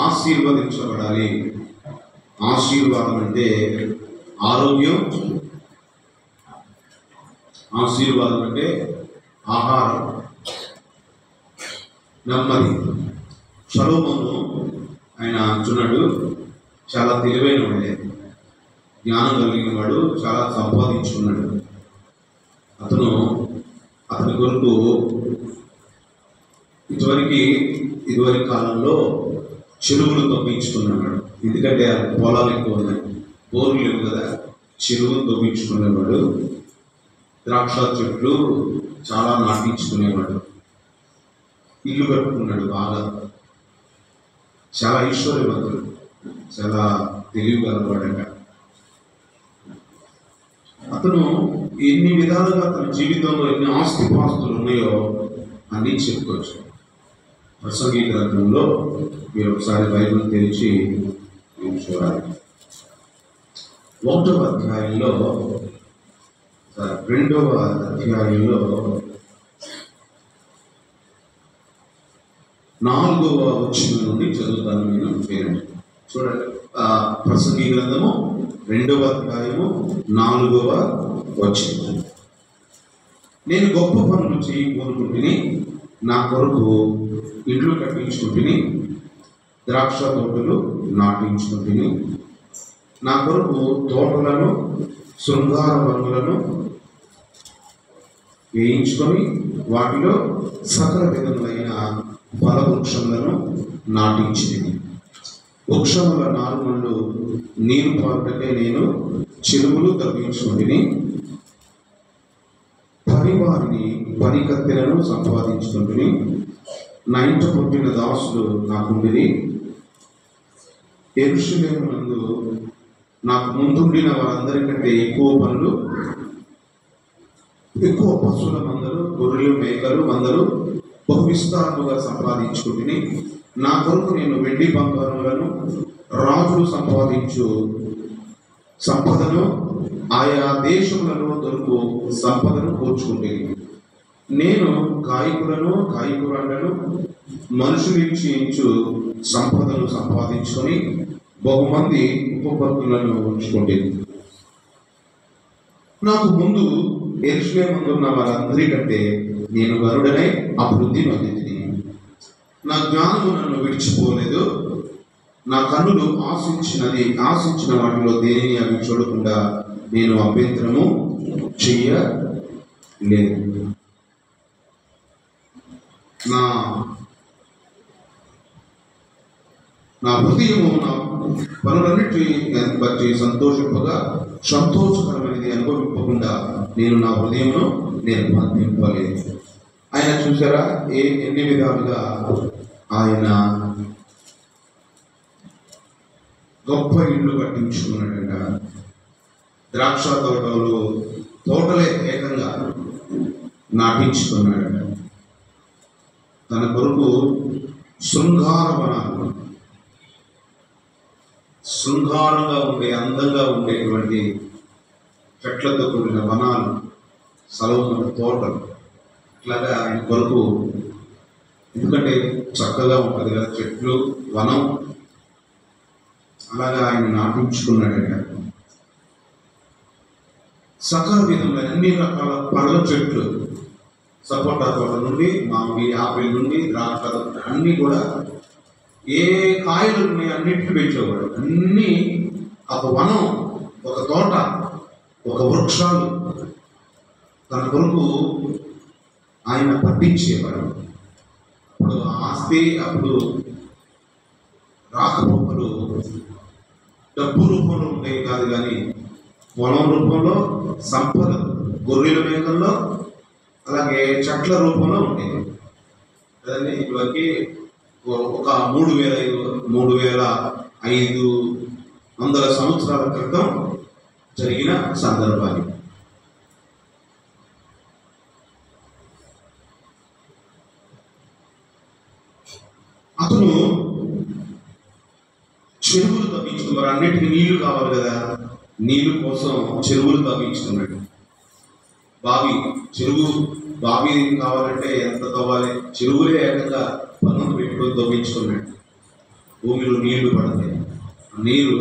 ఆశీర్వదించబడాలి. ఆశీర్వాదం అంటే ఆరోగ్యం, ఆశీర్వాదం అంటే ఆహారం, నెమ్మది. సొలొమోను ఆయన అంటున్నాడు, చాలా తెలివైన వాడే, జ్ఞానం కలిగిన వాడు, చాలా సంపాదించుకున్నాడు. అతని కొరకు ఇదివరకు కాలంలో చెరువులు తవ్వించుకున్నాడు. ఎందుకంటే పొలాలు ఎక్కువ ఉన్నాయి, బోర్లు లేవు కదా, చెరువులు తవ్వించుకునేవాడు. ద్రాక్ష చెట్లు చాలా నాటించుకునేవాడు. ఇల్లు కట్టుకున్నాడు బాగా. చాలా ఐశ్వర్యవంతుడు, చాలా తెలివి కలవాడట. అతను ఎన్ని విధాలుగా తన జీవితంలో ఎన్ని ఆస్తిపాస్తులు ఉన్నాయో అన్నీ చెప్పుకోవచ్చు. ప్రసంగి గ్రంథంలో మీరు ఒకసారి బైబిల్ తెరిచి చూడాలి. 1వ అధ్యాయంలో 2వ అధ్యాయంలో 4వ వచనం నుండి చదువుతాను నేను. చూడండి, ప్రసంగి గ్రంథము 2వ అధ్యాయము 4వ వచనం. నేను గొప్ప పనులు చేయకూరుకుంటుని, నా కొరకు ఇండ్లు కట్టించుకుంటుని, ద్రాక్ష తోటలు నాటించుకుంటుని, నా కొరకు తోటలను శృంగార వనములను వేయించుకొని వాటిలో సకల విధములైన ఫలవృక్షములను నాటించింది. వృక్షముల నారుమళ్ళు నీరు పారుటకే నేను చెరువులు తవ్వించుకుంటుని, పనివారిని పనికత్తెలను సంపాదించుకుంటుని, నా ఇంట పుట్టిన దాసులు నాకుండిని. యెరూషలేము నందు నాకు ముందుండిన వారందరికంటే ఎక్కువ పశువుల మందలు, గొర్రెలు, మేకలు మందలు బహు విస్తారముగా సంపాదించుకుంటుని, నా కొరకు నేను వెండి బంగారములను రాజులు సంపాదించు సంపదను ఆయా దేశములలో దొరుకు సంపదను కూర్చుకుంటుంది. నేను గాయకులను మనుషులు ఇచ్చించు సంపదను సంపాదించుకొని బహుమంది ఉపపత్తులను ఉంచుకుంటుంది. నాకు ముందు యెరూషలేములో ఉన్న వారందరికంటే నేను గరుడనై అభివృద్ధి నొందితిని. నా జ్ఞానము నన్ను విడిచిపోలేదు. నా కన్నులు ఆశించిన వాటిలో దేనిని అవి చూడకుండా నేను అభ్యంతరము చెయ్యలేదు. నా హృదయము నా పనులన్నిటి బట్టి సంతోషకరమైనది అనుభవింపకుండా నేను నా హృదయమును నిర్బంధింపలేదు. ఆయన చూసారా ఎన్ని విధాలుగా ఆయన గొప్ప ఇల్లు కట్టించుకున్నాడట. ద్రాక్ష తోటలే ఏకంగా నాటించుకున్నాడట. తన కొరకు శృంగారంగా అందంగా ఉండేటువంటి చెట్లతో కూడిన వనాలు, సొలొమోను తోటలు, ఇట్లాగా ఆయన కొరకు, ఎందుకంటే చక్కగా ఉంటుంది కదా చెట్లు, వనం, అలాగా ఆయన నాటించుకున్నాడట. సకల విధంగా అన్ని రకాల పళ్ళ చెట్లు, సపోటా తోట నుండి మామిడి, ఆపిల్ నుండి ద్రాక్ష అన్నీ కూడా ఏ కాయలు ఉన్నాయి అన్నింటినీ పెంచేవాడు. అన్నీ ఒక వనం, ఒక తోట, ఒక వృక్షాలు తన కొరకు ఆయన పట్టించేవాడు. అప్పుడు ఆస్తి, అప్పుడు రాకపోకలు డబ్బు రూపంలో ఉండేవి కాదు, కానీ పొలం రూపంలో సంపద, గొర్రెల మేకల్లో, అలాగే చెట్ల రూపంలో ఉండేది కదండి. ఇప్పటికి ఒక 3500 సంవత్సరాల క్రితం జరిగిన సందర్భాన్ని. అతను చెరువులు తవ్వించుకున్నారు. అన్నిటికీ నీళ్లు కావాలి కదా, నీళ్లు కోసం చెరువులు తవ్వించుకున్నాడు. బావి కావాలంటే ఎంత తవ్వాలి, చెరువులే ఏకంగా పన్నులు పెట్టుకొని తవ్వించుకున్నాడు. భూమిలో నీళ్లు పడతాయి. నీరు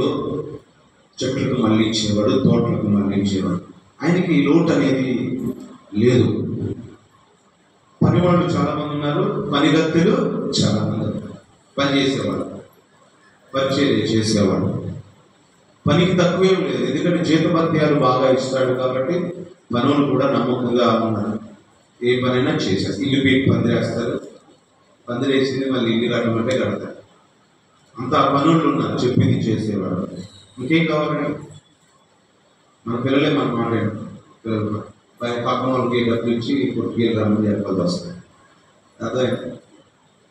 చెట్లకు మళ్ళించేవాడు, తోటలకు మళ్ళించేవాడు. ఆయనకి లోటు అనేది లేదు. పనివాళ్ళు చాలా మంది ఉన్నారు, పనిగత్తెలు చాలా మంది ఉన్నారు. పని చేసేవాడు, పరిచర్య చేసేవాడు. పనికి తక్కువేం లేదు, ఎందుకంటే జీతభత్యాలు బాగా ఇస్తాడు కాబట్టి పనులు కూడా నమ్మకంగా ఉన్నారు. ఏ పనైనా చేసేస్తారు. ఇల్లు పీకి పందిరేస్తారు, పందిరేసింది మళ్ళీ ఇల్లు కట్టమంటే కడతారు. అంత పనులు ఉన్నారు, చెప్పింది చేసేవాడు. ఇంకేం కావాలండి? మన పిల్లలే మన మాట్లాడు, పిల్లలు పక్కన వాళ్ళకి డబ్బులు ఇచ్చి కొట్టుకి రమ్మని చెప్పాల్సి వస్తాయి. అదే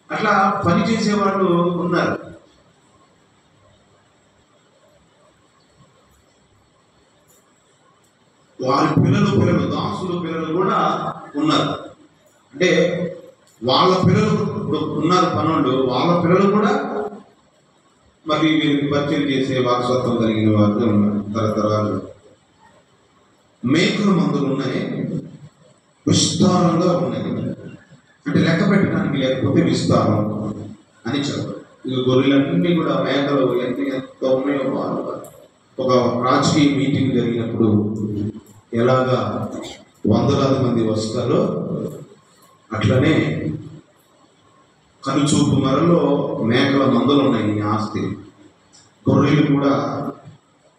అట్లా పని చేసేవాళ్ళు ఉన్నారు. వారి పిల్లలు దాసులు పిల్లలు కూడా ఉన్నారు. అంటే వాళ్ళ పిల్లలు ఉన్నారు పనులు, వాళ్ళ పిల్లలు కూడా మరి వీరికి పరిచయం చేసే వారసత్వం కలిగిన వారు ఉన్నారు. తరతరాలు మేకుల మందులు ఉన్నాయి, విస్తారంగా ఉన్నాయి. అంటే లెక్క పెట్టడానికి లేకపోతే విస్తారం అని చెప్పారు. ఇక గొర్రెలన్నీ కూడా మేకలు ఎన్ని ఎంత ఉన్నాయో వాళ్ళు. ఒక రాజకీయ మీటింగ్ జరిగినప్పుడు ఎలాగా వందలాది మంది వస్తారో అట్లనే కనుచూపు మరలో మేకల మందలు ఉన్నాయి. ఈ ఆస్తి గొర్రెలు కూడా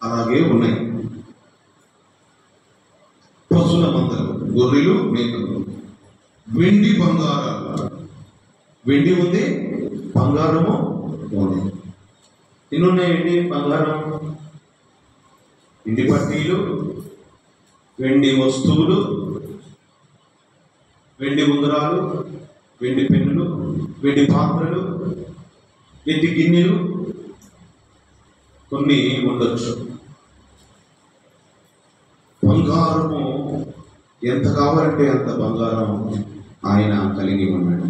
అలాగే ఉన్నాయి. పశువుల మందలు, గొర్రెలు, మేకలు. వెండి బంగారాలు, వెండి ఉంది, బంగారము ఉంది. ఎన్ని ఉన్నాయండి? బంగారం, వెండి పట్టీలు, వెండి వస్తువులు, వెండి ఉంగరాలు, వెండి పెన్నులు, వెండి పాత్రలు, వెండి గిన్నెలు కొన్ని ఉండొచ్చు. బంగారము ఎంత కావాలంటే అంత బంగారం ఆయన కలిగి ఉన్నాడు.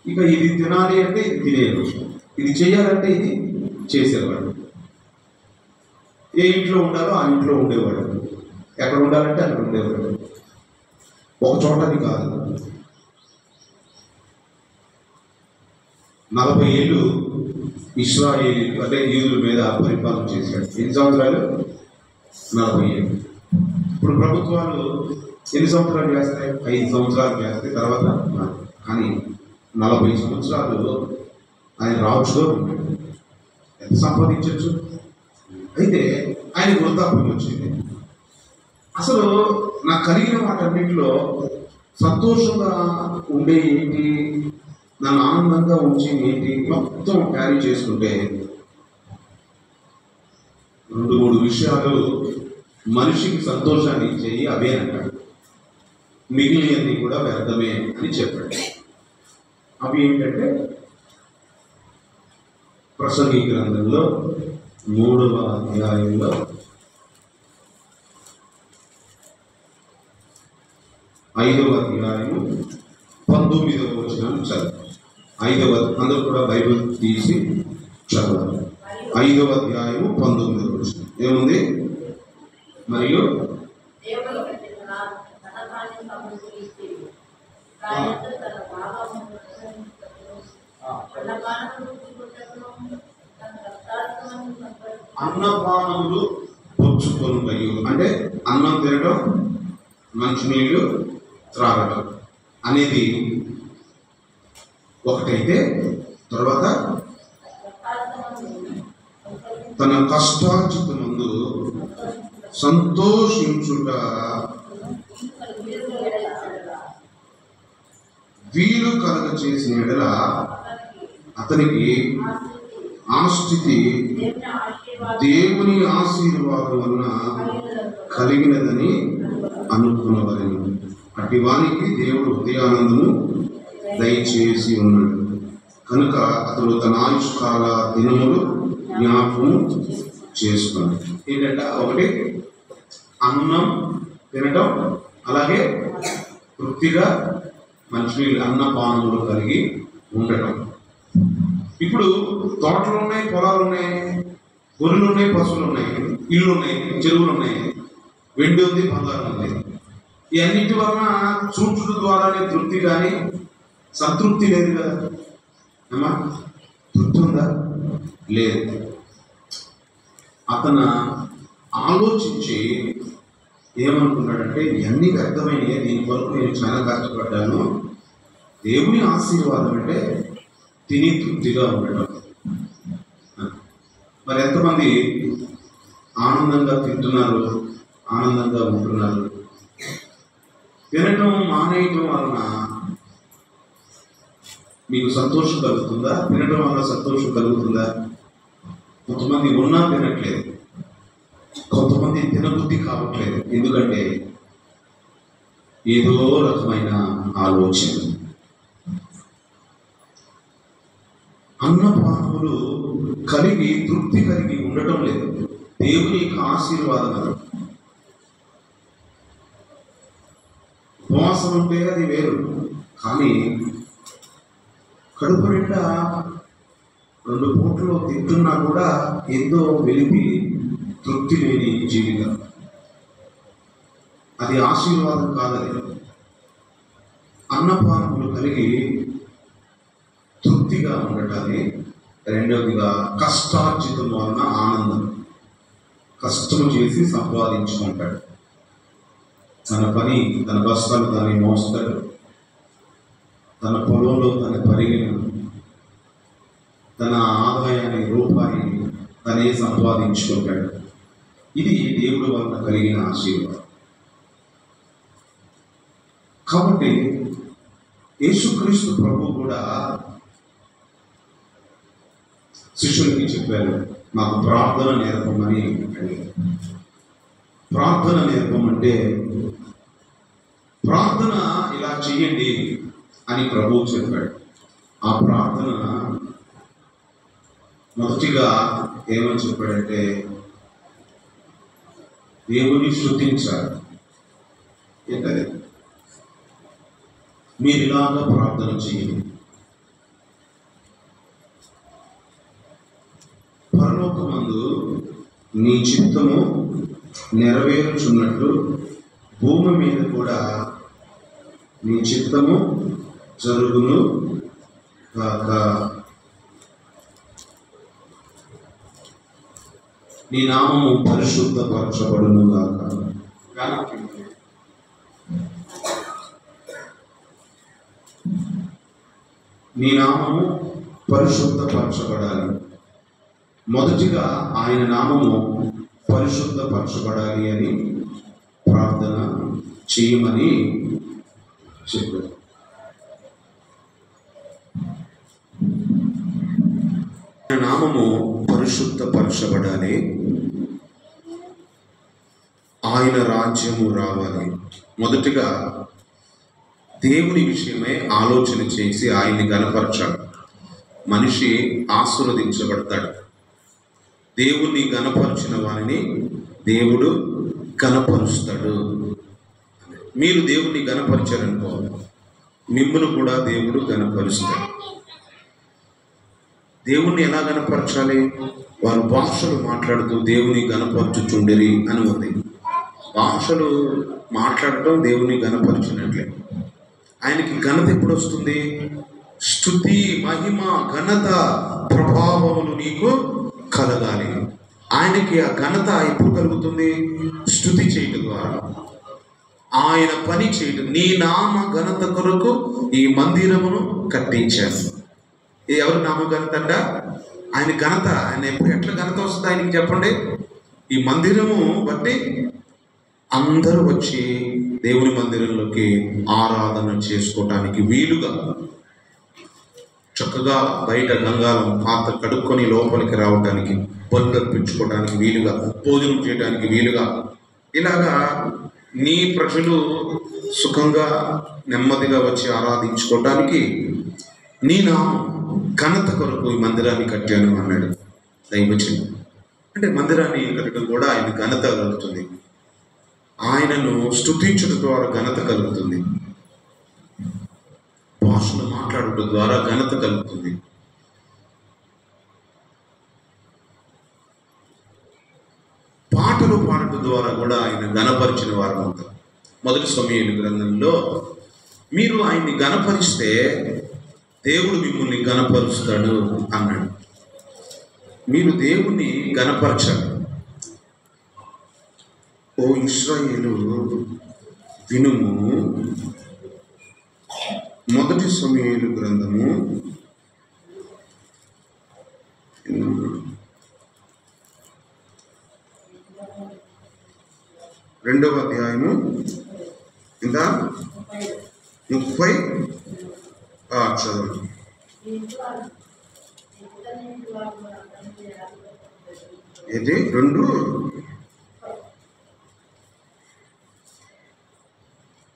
ఇక ఇది తినాలి అంటే ఇది తినేది, ఇది చేయాలంటే ఇది చేసేవాడు. ఏ ఇంట్లో ఉండాలో ఆ ఇంట్లో ఉండేవాడు, ఎక్కడ ఉండాలంటే అక్కడ ఉండేవాడు. ఒక చోటని కాదు. 40 ఏళ్ళు ఇశ్రాయేలు అంటే యూదుల మీద పరిపాలన చేశాడు. ఎన్ని సంవత్సరాలు? 40 ఏళ్ళు. ఇప్పుడు ప్రభుత్వాలు ఎన్ని సంవత్సరాలు చేస్తాయి? 5 సంవత్సరాలు చేస్తాయి, తర్వాత కానీ 40 సంవత్సరాలు ఆయన రాజుగా ఉన్నాడు. ఎంత సంపాదించవచ్చు? అయితే ఆయన వృద్ధాప్యం వచ్చింది. అసలు నాకు కలిగిన వాటన్నింటిలో సంతోషంగా ఉండే ఏంటి, నన్ను ఆనందంగా ఉంచి ఏంటి, మొత్తం క్యారీ చేసుకుంటే 2-3 విషయాలు మనిషికి సంతోషాన్ని ఇచ్చేయి అవే అంటాడు. మిగిలినవన్నీ కూడా వ్యర్థమే అని చెప్పాడు. అవి ఏంటంటే ప్రసంగి గ్రంథంలో 3వ అధ్యాయంలో 5వ అధ్యాయము 19వ వచనం చదవాలి. 5వ, అందరూ కూడా బైబిల్ తీసి చదవాలి. 5వ అధ్యాయము 19వ వచనం ఏముంది? మరియు అన్నపానములు పుచ్చుకొనుటయు, అంటే అన్నం తినడం, మంచినీళ్ళు త్రాగటం అనేది ఒకటైతే, తర్వాత తన కష్టార్జితమందు సంతోషించుట వీలు కలగ చేసిన ఎడల అతనికి ఆ స్థితి దేవుని ఆశీర్వాదం వలన కలిగినదని అనుకున్నవారిని. అట్టి వానికి దేవుడు హృదయానందము దయచేసి ఉన్నాడు కనుక అతడు తన ఆయుష్కాల దినములు జ్ఞాపకం చేసుకున్నాడు. ఏంటంటే ఒకటి అన్నం తినటం, అలాగే తృప్తిగా మంచినీళ్ళు అన్నపానములు కలిగి ఉండటం. ఇప్పుడు తోటలు ఉన్నాయి, పొలాలు ఉన్నాయి, గొర్రెలు ఉన్నాయి, పశువులు ఉన్నాయి, ఇల్లు ఉన్నాయి, చెరువులు ఉన్నాయి, వెండి ఉంది, బంగారం ఉంది. ఈ అన్నిటి వలన చూచుడు ద్వారానే తృప్తి కానీ సంతృప్తి లేదు కదా అమ్మా. తృప్తి ఉందా? లేదు. అతను ఆలోచించి ఏమనుకున్నాడంటే, ఇవన్నీ వ్యర్థమైనవి, దీని కొరకు నేను చాలా కష్టపడ్డాను, దేవుని ఆశీర్వాదం అంటే తిని తృప్తిగా ఉండడం. మరి ఎంతమంది ఆనందంగా తింటున్నారు, ఆనందంగా ఉంటున్నారు? తినటం మానేయటం వలన మీకు సంతోషం కలుగుతుందా? తినటం వల్ల సంతోషం కలుగుతుందా? కొంతమంది ఉన్నా తినట్లేదు, కొంతమంది తినబుద్ధి కావట్లేదు. ఎందుకంటే ఏదో రకమైన ఆలోచన. అన్నపానములు కలిగి తృప్తి కలిగి ఉండటం లేదు. దేవుని యొక్క ఆశీర్వాదం. ఉపవాసం ఉంటే అది వేరు, కానీ కడుపు నిండా 2 పూటలు తింటున్నా కూడా ఏదో వెలిపి తృప్తి లేని జీవితం. అది ఆశీర్వాదం కాదని. అన్నపానములు కలిగి తృప్తిగా ఉండటాన్ని. రెండవదిగా కష్టార్జితం వలన ఆనందం. కష్టం చేసి సంపాదించుకుంటాడు. తన పని, తన బస్తాలు దాన్ని మోస్తాడు. తన పొలంలో తన పరిగిన తన ఆదాయాన్ని రూపాయి తనే సంపాదించుకుంటాడు. ఇది దేవుడి వలన కలిగిన ఆశీర్వాదం. కాబట్టి యేసుక్రీస్తు ప్రభు కూడా శిష్యులకి చెప్పారు, మాకు ప్రార్థన నేర్పమని అడిగారు. ప్రార్థన నేర్పమంటే ప్రార్థన ఇలా చెయ్యండి అని ప్రభువు చెప్పాడు. ఆ ప్రార్థన మొదటిగా ఏమని చెప్పాడంటే, దేవుని స్తుతించాలి. ఏంటది? మీరు ఇలాగా ప్రార్థన చేయండి, పరలోకమందు నీ చిత్తము నెరవేరుచున్నట్లు భూమి మీద కూడా నీ చిత్తము జరుగును కాక. నీ నామము పరిశుద్ధపరచబడును గాక. నీ నామము పరిశుద్ధపరచబడాలి. మొదటిగా ఆయన నామము పరిశుద్ధపరచబడాలి అని ప్రార్థన చేయమని చెప్పారు. ఆయన నామము పరిశుద్ధపరచబడాలి, ఆయన రాజ్యము రావాలి. మొదటిగా దేవుని విషయమై ఆలోచన చేసి ఆయన్ని గణపరచాలి. మనిషి ఆశీర్వదించబడతాడు. దేవుణ్ణి గణపరిచిన వారిని దేవుడు గణపరుస్తాడు. మీరు దేవుణ్ణి గణపరిచారనుకో, మిమ్మల్ని కూడా దేవుడు గణపరుస్తాడు. దేవుణ్ణి ఎలా గణపరచాలి? వారు భాషలు మాట్లాడుతూ దేవుని గణపరచుచుండిరి అని ఉంది. భాషలు మాట్లాడటం దేవుని గణపరిచినట్లే. ఆయనకి ఘనత ఎప్పుడు వస్తుంది? స్తుతి, మహిమ, ఘనత, ప్రభావములు నీకు కలగాలి. ఆయనకి ఆ ఘనత ఎప్పుడు కలుగుతుంది? స్తుతి చేయటం ద్వారా, ఆయన పని చేయటం. నీ నామ ఘనత కొరకు ఈ మందిరమును కట్టించాను. ఎవరు నామ ఘనత అంట? ఆయన ఘనత. ఆయన ఎప్పుడు ఎట్లా ఘనత వస్తుంది ఆయనకి చెప్పండి? ఈ మందిరము బట్టి అందరూ వచ్చి దేవుని మందిరంలోకి ఆరాధన చేసుకోవటానికి వీలుగా, చక్కగా బయట గంగాలం పాత్ర కడుక్కొని లోపలికి రావడానికి, పనులు అర్పించుకోవడానికి వీలుగా, భోజనం చేయడానికి వీలుగా, ఇలాగా నీ ప్రజలు సుఖంగా నెమ్మదిగా వచ్చి ఆరాధించుకోవటానికి నీ నామం ఘనత కొరకు ఈ మందిరాన్ని కట్టాను అన్నాడు దైవజనుడు. అంటే మందిరాన్ని కట్టడం కూడా ఆయన ఘనత కలుగుతుంది. ఆయనను స్తుతించడం ద్వారా ఘనత కలుగుతుంది. భాషలు మాట్లాడటం ద్వారా ఘనత కలుగుతుంది. పాటలు పాడటం ద్వారా కూడా ఆయన ఘనపరిచిన వారు అవుతారు. మొదటి సమూయేలు గ్రంథంలో మీరు ఆయన్ని ఘనపరిస్తే దేవుడు మిమ్మల్ని గణపరుస్తాడు అన్నాడు. మీరు దేవుణ్ణి గణపరచాలి. ఓ ఇశ్రాయేలు వినుము. మొదటి సమూయేలు గ్రంథము 2వ అధ్యాయము 30 చదవండి. ఇది 2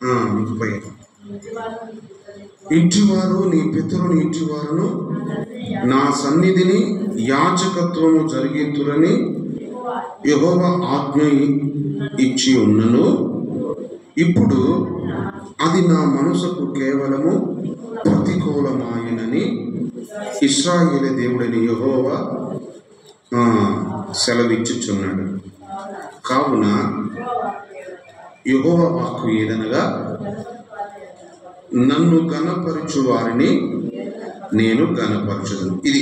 30. ఇంటివారు నీ పితరుని ఇంటివారును నా సన్నిధిని యాజకత్వము జరిగింతురని యెహోవా ఆజ్ఞ ఇచ్చి ఉన్నను. ఇప్పుడు అది నా మనసుకు కేవలము ప్రతికూలమాయనని ఇశ్రాయేలు దేవుడైన యెహోవా సెలవిచ్చుచున్నాడు. కావున యెహోవా వాక్కు ఏదనగా, నన్ను గణపరచు వారిని నేను గణపరచను. ఇది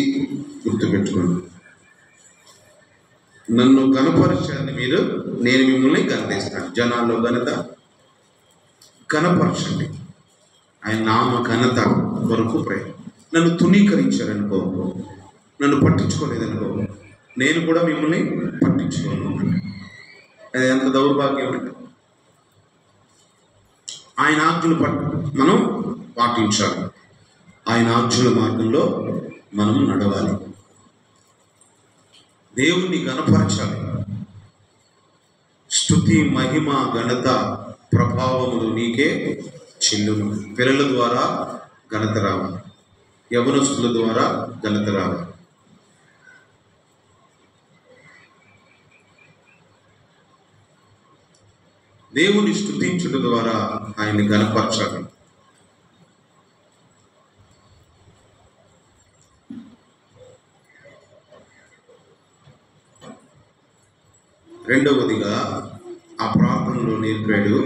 గుర్తుపెట్టుకోండి. నన్ను గణపరచండి మీరు, నేను మిమ్మల్ని గణిస్తాను. జనాల్లో ఘనత గణపరచండి. ఆయన నామ ఘనత వరకు ప్రయత్నం. నన్ను తునీకరించారనుకో, నన్ను పట్టించుకోలేదనుకో, నేను కూడా మిమ్మల్ని పట్టించుకోను. అది ఎంత దౌర్భాగ్యం అంటే, ఆయన ఆజ్ఞలు మనం పాటించాలి. ఆయన ఆజ్ఞల మార్గంలో మనం నడవాలి. దేవుణ్ణి గణపరచాలి. స్తుతి, మహిమ, ఘనత, ప్రభావములు నీకే చెల్లును. పిల్లల ద్వారా ఘనత రావాలి, యవనస్తుల ద్వారా ఘనత రావాలి. దేవుని స్తుతించుట ద్వారా ఆయన్ని గణపరచాలి. రెండవదిగా ఆ ప్రార్థనలో నేర్పాడు,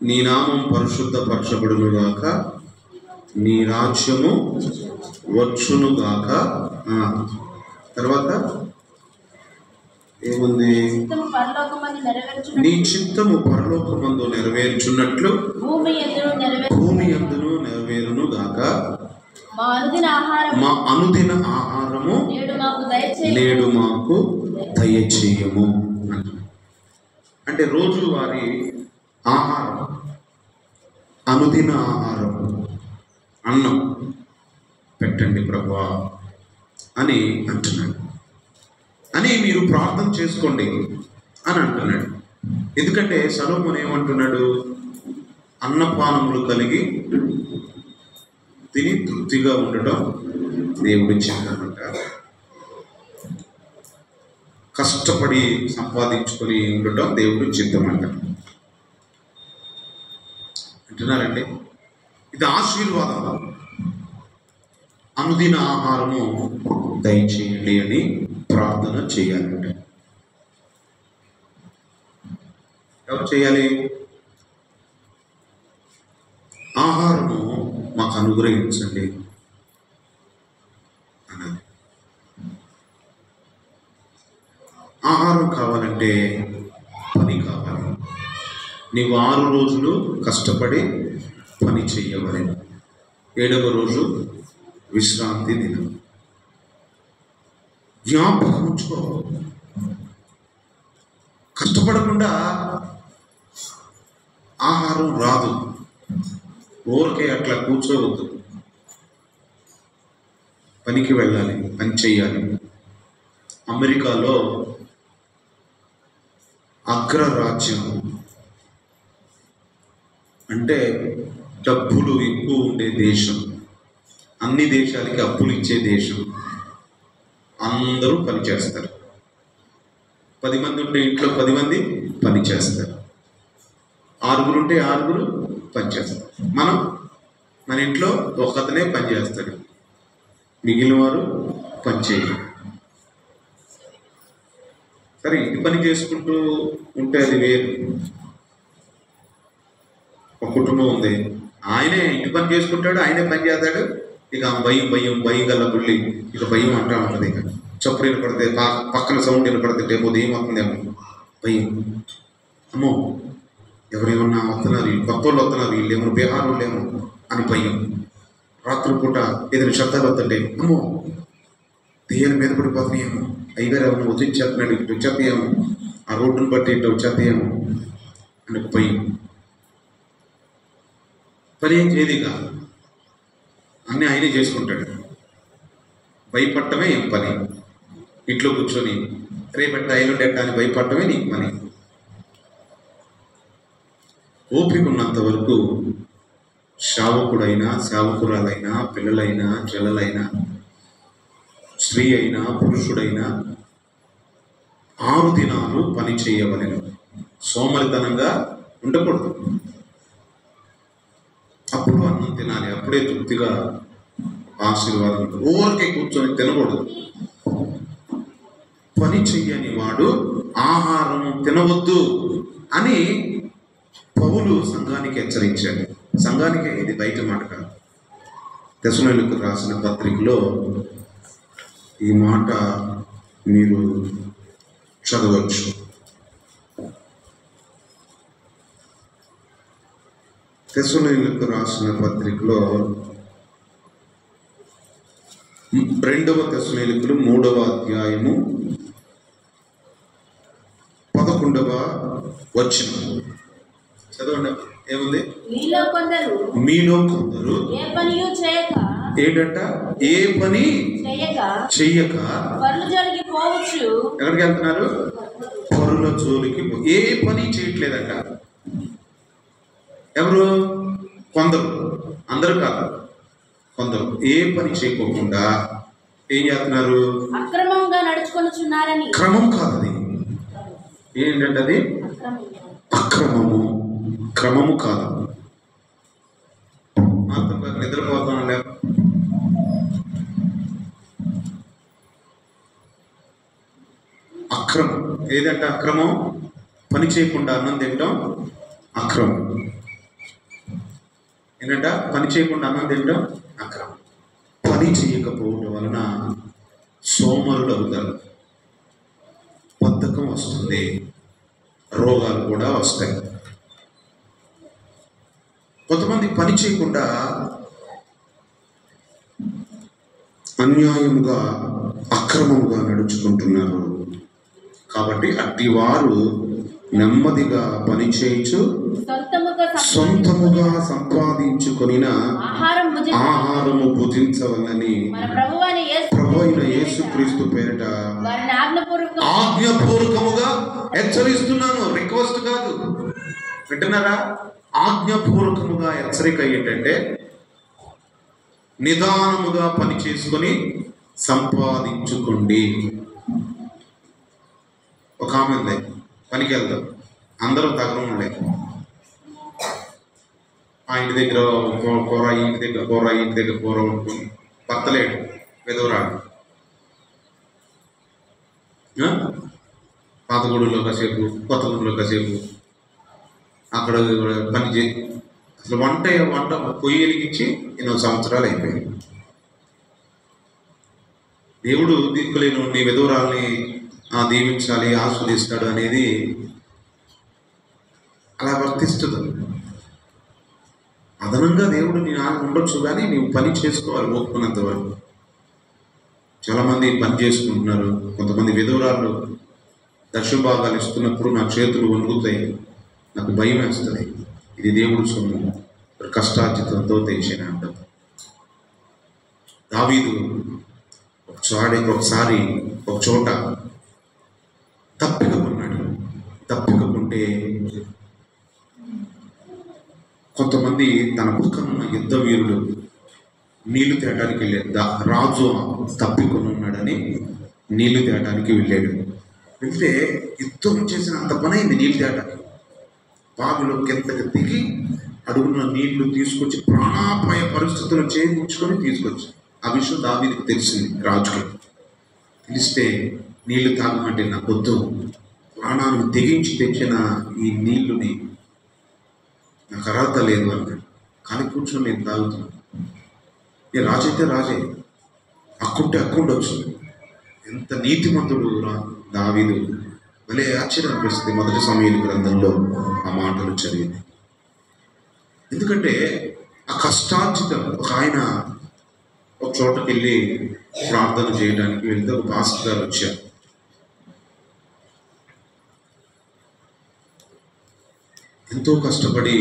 నీ నామం పరిశుద్ధపరచబడును గాక, నీ రాజ్యము వచ్చును గాక. తర్వాత ఏముంది? నీ చిత్తము పరలోకమందు నెరవేర్చున్నట్లు భూమి యందును నెరవేరును గాక. మా అనుదిన ఆహారము నేడు మాకు దయచేయము. అంటే రోజువారీ ఆహారం, అనుదిన ఆహారం, అన్నం పెట్టండి ప్రభువా అని అంటున్నాడు. అని మీరు ప్రార్థన చేసుకోండి అని అంటున్నాడు. ఎందుకంటే సొలొమోను ఏమంటున్నాడు? అన్నపానములు కలిగి తిని తృప్తిగా ఉండటం దేవుడి చిత్తమంట. కష్టపడి సంపాదించుకొని ఉండటం దేవుడి చిత్తమంట అంటున్నారండి. ఇది ఆశీర్వాదం. అనుదిన ఆహారము దయచేయండి అని ప్రార్థన చేయాలంట. ఎవరు చేయాలి? ఆహారము మాకు అనుగ్రహించండి అన్నది. ఆహారం కావాలంటే పని కావాలి. నీవు 6 రోజులు కష్టపడి పని చెయ్యవలె, 7వ రోజు విశ్రాంతి దినం. జ్ఞాపకం ఉంచుకో. కష్టపడకుండా ఆహారం రాదు. ఊరికే అట్లా కూర్చోవద్దు. పనికి వెళ్ళాలి, పని చెయ్యాలి. అమెరికాలో అగ్రరాజ్యం అంటే డబ్బులు ఎక్కువ ఉండే దేశం, అన్ని దేశాలకి అప్పులు ఇచ్చే దేశం. అందరూ పని చేస్తారు. 10 మంది ఉంటే ఇంట్లో 10 మంది పని చేస్తారు. 6 ఉంటే 6 పని చేస్తారు. మన ఇంట్లో ఒకతనే పని చేస్తాడు, మిగిలిన వారు పని చేయరు. సరే, ఇంటి పని చేసుకుంటూ ఉంటే అది వేరు. ఒక కుటుంబం ఉంది, ఆయనే ఇంటి పని చేసుకుంటాడు, ఆయనే పని చేస్తాడు. ఇక భయం భయం భయం గల బుల్లి, ఇక భయం అంటా ఉంటుంది. ఇక చప్పుడు వినపడితే, పక్కన సౌండ్ వినపడితే ఏమో ఏమవుతుందేమో భయం. అమ్మో ఎవరేమన్నా వస్తున్నారు, కొత్త వాళ్ళు వస్తున్నారు, వీళ్ళు ఏమో బీహార్ వాళ్ళు ఏమో అని భయం. రాత్రిపూట ఏదైనా శబ్దాలు వస్తుంటే అమ్మో దెయ్యాల మీద పడిపోతున్నాయేమో, అయ్యగారు ఏమన్నా వచ్చేస్తున్నాడు, ఇటు వచ్చేస్తాయేమో, ఆ రోడ్డును బట్టి ఇటు వచ్చేస్తాయేమో అని భయం. పని ఏం చేయదు, ఇక అన్నీ ఆయనే చేసుకుంటాడు. భయపడటమే ఏం పని. ఇంట్లో కూర్చొని రేపట్ట ఎల్లుండెట్ట అని భయపడటమే నీకు పని. ఓపిక ఉన్నంత వరకు సేవకుడైనా, సేవకురాలైనా, పిల్లలైనా, చెల్లెలైనా, స్త్రీ అయినా, పురుషుడైనా 6 దినాలు పని చేయవలెను. సోమరితనంగా ఉండకూడదు. అప్పుడు అన్నం తినాలి, అప్పుడే తృప్తిగా ఆశీర్వాదం. ఊరికే కూర్చొని తినకూడదు. పని చెయ్యని వాడు ఆహారం తినవద్దు అని పౌలు సంఘానికి హెచ్చరించాడు. సంఘానికే, ఇది బయట మాట కాదు. తెస్సలోనికీయులకు రాసిన పత్రికలో ఈ మాట మీరు చదవచ్చు. తెస్సలోనికీయులకు రాసిన పత్రికలో 2వ తెస్సలోనికీయులు 3వ అధ్యాయము 11వ వచనం చదవండి. ఏముంది? మీలో కొందరు ఏంటంట? ఏ పని చెయ్యక ఎక్కడికి వెళ్తున్నారు? పరుల జోలికి. ఏ పని చేయట్లేదంట. ఎవరు? కొందరు, అందరూ కాదు, కొందరు ఏ పని చేయకోకుండా ఏం చేస్తున్నారు? అక్రమంగా నడుచుకొనుచున్నారని. క్రమం కాదు అది. ఏంటంటే అది అక్రమము, క్రమము కాదు. నిద్రపోతాం లేక అక్రమం. ఏదంటే అక్రమం? పని చేయకుండా అన్నం తింటాం అక్రమం. ఏంటంట? పని చేయకుండా అన్నం తింటాం అక్రమం. పని చేయకపోవడం వలన సోమరులు అవుతారు, బద్ధకం వస్తుంది, రోగాలు కూడా వస్తాయి. కొంతమంది పని చేయకుండా అన్యాయముగా, అక్రమముగా నడుచుకుంటున్నారు. కాబట్టి అట్టి వారు నెమ్మదిగా పని చేయొచ్చు, సొంతముగా సంపాదించుకొనిన ఆహారము భుజించవలని ప్రభువైన యేసుక్రీస్తు పేరిట ఆజ్ఞాపూర్వకముగా హెచ్చరిస్తున్నాను. రిక్వెస్ట్ కాదు, వింటున్నారా? ఆజ్ఞాపూర్వకముగా హెచ్చరిక ఏంటంటే నిదానముగా పని చేసుకొని సంపాదించుకోండి. ఒక ఆమె ఉంది, పనికి వెళ్దాం, అందరూ తగ్గడం లేదు. ఆ ఇంటి దగ్గర కూర, ఇంటి దగ్గర కూర, ఇంటి దగ్గర కూర ఉంటుంది. భర్తలేడు, వెదవరాడు. పాతగూడులో కాసేపు, కొత్తగూడులో కాసేపు, అక్కడ పని చే అసలు వంట పొయ్యి వెలిగించి 8 సంవత్సరాలు అయిపోయాయి. దేవుడు దిక్కులేని నీ విధవరాల్ని దీవించాలి, ఆస్వాదిస్తాడు అనేది అలా వర్తిస్తుంది. అదనంగా దేవుడు నీ నాన్న ఉండొచ్చు, కానీ నీవు పని చేసుకోవాలి ఒప్పుకున్నంత వరకు. చాలామంది పని చేసుకుంటున్నారు. కొంతమంది విధవరాళ్ళు దశభాగాలు ఇస్తున్నప్పుడు నా చేతులు వణుకుతాయి, నాకు భయం వేస్తుంది. ఇది దేవుడు సొమ్ము, కష్టార్జితంతో తెచ్చిన అంటాం. దావీదు ఒకసారి ఒక చోట తప్పికకున్నాడు. తప్పికకుంటే కొంతమంది తన పక్కనున్న యుద్ధ వీరులు నీళ్లు తేయడానికి వెళ్ళాడు. రాజు తప్పికొనున్నాడని నీళ్లు తేయడానికి వెళ్ళాడు. వెళ్తే యుద్ధం చేసిన అంత పని అయింది నీళ్లు తేయడానికి. బావిలో కిందకి దిగి అడుగున నీళ్లు తీసుకొచ్చి ప్రాణాపాయ పరిస్థితులు చేయించుకొని తీసుకొచ్చి, ఆ విషయం దావీదుకు తెలిసింది. రాజుకి తెలిస్తే నీళ్లు తాగమంటే నాకు వద్దు, ప్రాణాన్ని తెగించి తెచ్చిన ఈ నీళ్లుని నాకు అర్హత లేదు అన్నాడు. కానీ కూర్చొని నేను తాగుతున్నాను. నేను రాజు అయితే రాజే, అక్కుంటే అక్కుండొచ్చు. ఎంత నీతిమంతుడు దావీదు. భలే ఆశ్చర్యం అనిపిస్తుంది మొదటి సమూయేలు గ్రంథంలో ఆ మాటలు చదివింది. ఎందుకంటే ఆ కష్టార్జితం. ఒక ఆయన ఒక చోటకి వెళ్ళి ప్రార్థన చేయడానికి వెళ్తే ఒక పాస్టర్ గారు వచ్చారు. ఎంతో కష్టపడి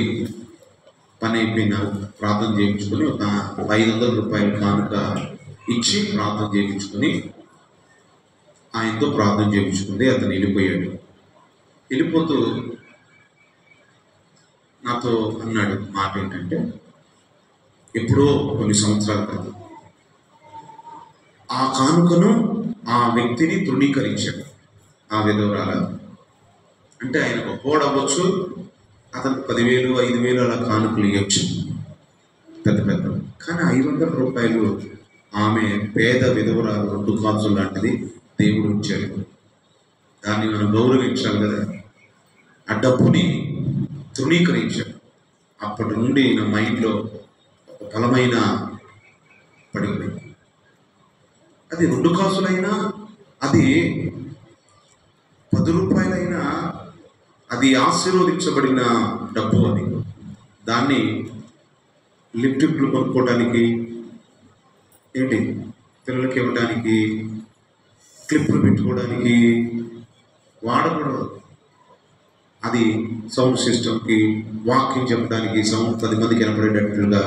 పని అయిపోయినా ప్రార్థన చేయించుకొని ఒక 500 రూపాయలు కానుక ఇచ్చి ప్రార్థన చేయించుకొని ఆయనతో ప్రార్థన చేయించుకుంది. అతను వెళ్ళిపోయాడు. వెళ్ళిపోతూ నాతో అన్నాడు మాట ఏంటంటే, ఎప్పుడో కొన్ని సంవత్సరాల క్రితం ఆ కానుకను ఆ వ్యక్తిని తృణీకరించాడు. ఆ విధవరాల అంటే ఆయన గొప్పవాడు అవ్వచ్చు, అతను 10,000 5,000 అలా కానుకలు ఇవ్వచ్చు పెద్ద పెద్ద. కానీ 500 రూపాయలు ఆమె పేద విధవరాలు 2 కాసులు లాంటిది దేవుడు ఇచ్చాడు. దాన్ని మనం గౌరవించాలి కదా. ఆ డబ్బుని తృణీకరించాడు. అప్పటి నుండి నా మైండ్లో ఒక బలమైన పడిపోయింది. అది 2 కాసులైనా, అది 10 రూపాయలైనా, అది ఆశీర్వదించబడిన డబ్బు. అది దాన్ని లిప్టిక్లు కొనుక్కోవడానికి, ఏంటి పిల్లలకి ఇవ్వడానికి, క్లిప్పులు పెట్టుకోవడానికి వాడకూడదు. అది సౌండ్ సిస్టమ్కి, వాకింగ్ చెప్పడానికి, సౌండ్ 10 మందికి వినపడేటట్లుగా,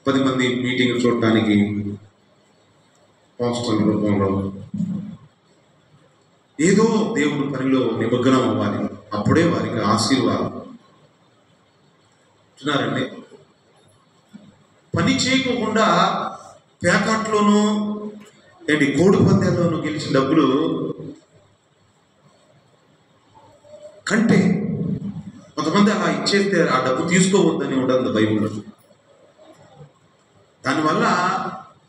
10 మంది మీటింగ్ చూడటానికి పోస్టల్ రూపంలో ఏదో దేవుడి పనిలో నిమగ్నం అవ్వాలి. అప్పుడే వారికి ఆశీర్వాదం. చూస్తున్నారండి, పని చేయకోకుండా పేకాట్లోనూ ఏంటి కోడి పందాల్లోనూ గెలిచిన డబ్బులు కంటే కొంతమంది అలా ఇచ్చేస్తే ఆ డబ్బు తీసుకోవద్దని ఉండదు బైబిల్లో. దానివల్ల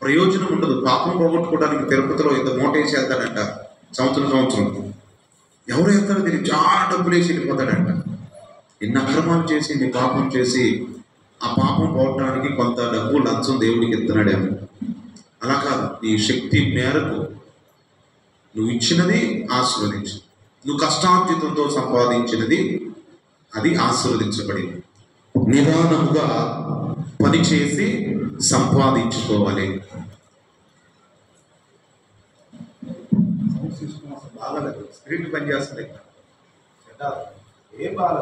ప్రయోజనం ఉండదు. పాపం పోగొట్టుకోవడానికి తిరుపతిలో ఇంత మూట వేసి వెళ్తాడంట సంవత్సరం. ఎవరు వెళ్తారో తెలియదు, చాలా డబ్బులు వేసి వెళ్ళిపోతాడంట. ఎన్ని అక్రమాలు చేసి, ఎన్ని పాపం చేసి, ఆ పాపం పోవటానికి కొంత డబ్బు లంచం దేవుడికి ఇస్తున్నాడేమో. అలా కాదు, నీ శక్తి మేరకు నువ్వు ఇచ్చినది ఆశీర్వదించు. నువ్వు కష్టార్జితంతో సంపాదించినది అది ఆశీర్వదించబడింది. నిదానముగా పనిచేసి సంపాదించుకోవాలి. బాగా స్క్రీన్ పనిచేస్తుంది. ఏం బాగా